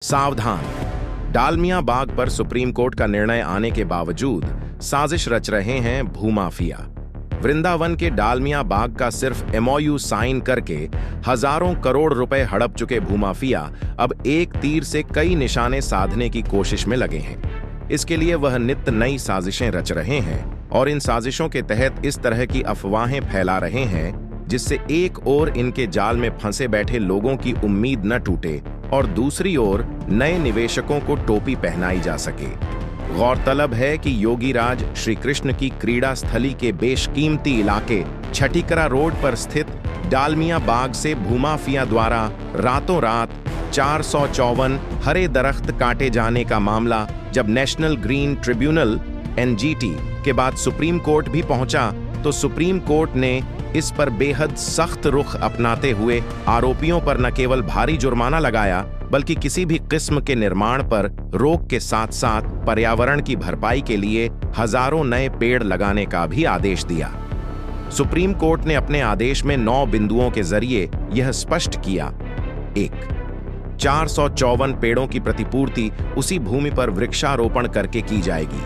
सावधान, डालमिया बाग पर supreme court का निर्णय आने के बावजूद साजिश रच रहे हैं भूमाफिया। वृंदावन के डालमिया बाग का सिर्फ एमओयू साइन करके हजारों करोड़ रुपए हड़प चुके भूमाफिया अब एक तीर से कई निशाने साधने की कोशिश में लगे हैं। इसके लिए वह नित्य नई साजिशें रच रहे हैं और इन साजिशों के तहत इस तरह की अफवाहें फैला रहे हैं जिससे एक ओर इनके जाल में फंसे बैठे लोगों की उम्मीद न टूटे और दूसरी ओर नए निवेशकों को टोपी पहनाई जा सके। गौरतलब है कि योगीराज श्री कृष्ण की क्रीड़ा स्थली के बेशकीमती इलाके छठीकरा रोड पर स्थित डालमिया बाग से भूमाफिया द्वारा रातों रात 454 हरे दरख्त काटे जाने का मामला जब नेशनल ग्रीन ट्रिब्यूनल एनजीटी के बाद सुप्रीम कोर्ट भी पहुंचा तो सुप्रीम कोर्ट ने इस पर बेहद सख्त रुख अपनाते हुए आरोपियों पर न केवल भारी जुर्माना लगाया बल्कि किसी भी किस्म के निर्माण पर रोक के साथ साथ पर्यावरण की भरपाई के लिए हजारों नए पेड़ लगाने का भी आदेश दिया। सुप्रीम कोर्ट ने अपने आदेश में 9 बिंदुओं के जरिए यह स्पष्ट किया। 1. 454 पेड़ों की प्रतिपूर्ति उसी भूमि पर वृक्षारोपण करके की जाएगी।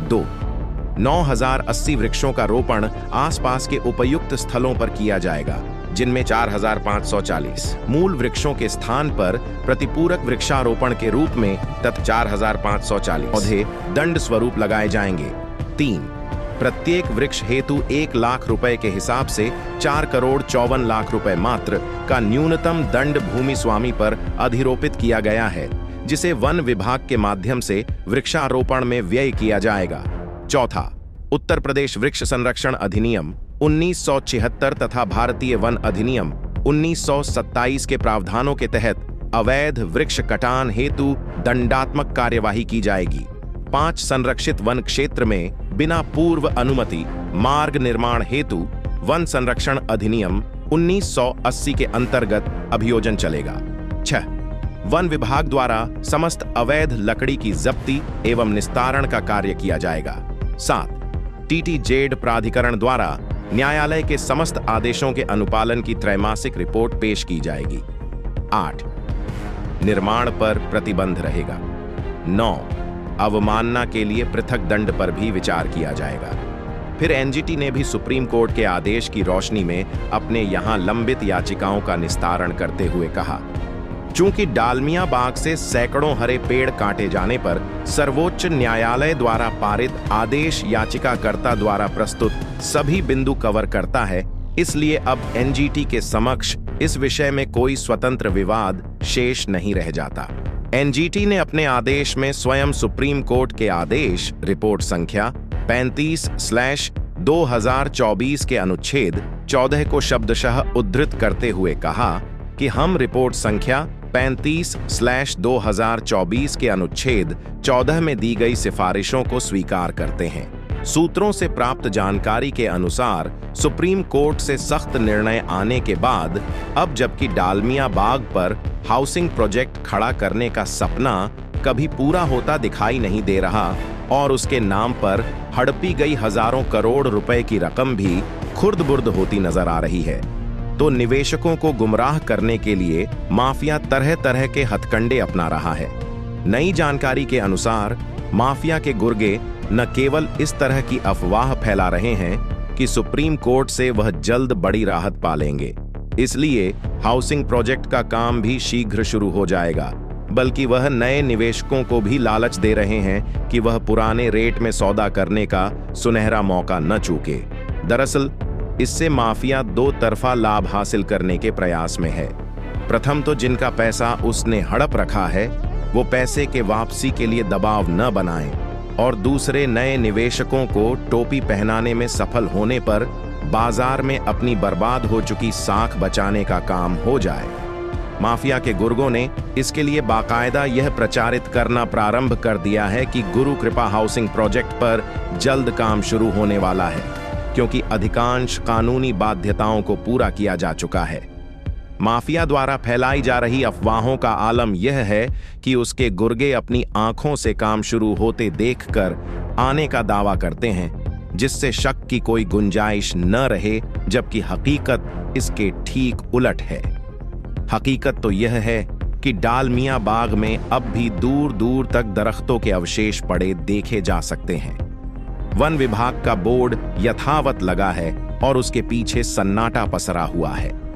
2. 9080 वृक्षों का रोपण आसपास के उपयुक्त स्थलों पर किया जाएगा, जिनमें 4540 मूल वृक्षों के स्थान पर प्रतिपूरक वृक्षारोपण के रूप में तब 4540 पौधे दंड स्वरूप लगाए जाएंगे। 3. प्रत्येक वृक्ष हेतु 1 लाख रुपए के हिसाब से 4,54,00,000 रुपए मात्र का न्यूनतम दंड भूमि स्वामी पर अधिरोपित किया गया है, जिसे वन विभाग के माध्यम से वृक्षारोपण में व्यय किया जाएगा। 4. उत्तर प्रदेश वृक्ष संरक्षण अधिनियम 1976 तथा भारतीय वन अधिनियम 1927 के प्रावधानों के तहत अवैध वृक्ष कटान हेतु दंडात्मक कार्यवाही की जाएगी। 5. संरक्षित वन क्षेत्र में बिना पूर्व अनुमति मार्ग निर्माण हेतु वन संरक्षण अधिनियम 1980 के अंतर्गत अभियोजन चलेगा। 6. वन विभाग द्वारा समस्त अवैध लकड़ी की जब्ती एवं निस्तारण का कार्य किया जाएगा। 7. टीटीजेड प्राधिकरण द्वारा न्यायालय के समस्त आदेशों के अनुपालन की त्रैमासिक रिपोर्ट पेश की जाएगी। 8. निर्माण पर प्रतिबंध रहेगा। 9. अवमानना के लिए पृथक दंड पर भी विचार किया जाएगा। फिर एनजीटी ने भी सुप्रीम कोर्ट के आदेश की रोशनी में अपने यहां लंबित याचिकाओं का निस्तारण करते हुए कहा, चूंकि डालमिया बाग से सैकड़ों हरे पेड़ काटे जाने पर सर्वोच्च न्यायालय द्वारा पारित आदेश याचिकाकर्ता द्वारा प्रस्तुत सभी बिंदु कवर करता है, इसलिए अब एनजीटी के समक्ष इस विषय में कोई स्वतंत्र विवाद शेष नहीं रह जाता। एनजीटी ने अपने आदेश में स्वयं सुप्रीम कोर्ट के आदेश रिपोर्ट संख्या 35/2024 के अनुच्छेद 14 को शब्दशः उद्धृत करते हुए कहा कि हम रिपोर्ट संख्या 35/2024 के अनुच्छेद 14 में दी गई सिफारिशों को स्वीकार करते हैं। सूत्रों से प्राप्त जानकारी के अनुसार सुप्रीम कोर्ट से सख्त निर्णय आने के बाद अब जबकि डालमिया बाग पर हाउसिंग प्रोजेक्ट खड़ा करने का सपना कभी पूरा होता दिखाई नहीं दे रहा और उसके नाम पर हड़पी गई हजारों करोड़ रुपए की रकम भी खुर्द-बुर्द होती नजर आ रही है, तो निवेशकों को गुमराह करने के लिए माफिया तरह तरह के हथकंडे अपना रहा है। नई जानकारी के अनुसार माफिया के गुर्गे न केवल इस तरह की अफवाह फैला रहे हैं कि सुप्रीम कोर्ट से वह जल्द बड़ी राहत पा लेंगे, इसलिए हाउसिंग प्रोजेक्ट का काम भी शीघ्र शुरू हो जाएगा, बल्कि वह नए निवेशकों को भी लालच दे रहे हैं कि वह पुराने रेट में सौदा करने का सुनहरा मौका न चूके। दरअसल इससे माफिया 2 तरफा लाभ हासिल करने के प्रयास में है। प्रथम तो जिनका पैसा उसने हड़प रखा है वो पैसे के वापसी के लिए दबाव न बनाएं और दूसरे नए निवेशकों को टोपी पहनाने में सफल होने पर बाजार में अपनी बर्बाद हो चुकी साख बचाने का काम हो जाए। माफिया के गुर्गों ने इसके लिए बाकायदा यह प्रचारित करना प्रारंभ कर दिया है कि गुरु कृपा हाउसिंग प्रोजेक्ट पर जल्द काम शुरू होने वाला है, क्योंकि अधिकांश कानूनी बाध्यताओं को पूरा किया जा चुका है। माफिया द्वारा फैलाई जा रही अफवाहों का आलम यह है कि उसके गुर्गे अपनी आंखों से काम शुरू होते देखकर आने का दावा करते हैं, जिससे शक की कोई गुंजाइश न रहे, जबकि हकीकत इसके ठीक उलट है। हकीकत तो यह है कि डालमिया बाग में अब भी दूर दूर तक दरख्तों के अवशेष पड़े देखे जा सकते हैं। वन विभाग का बोर्ड यथावत लगा है और उसके पीछे सन्नाटा पसरा हुआ है।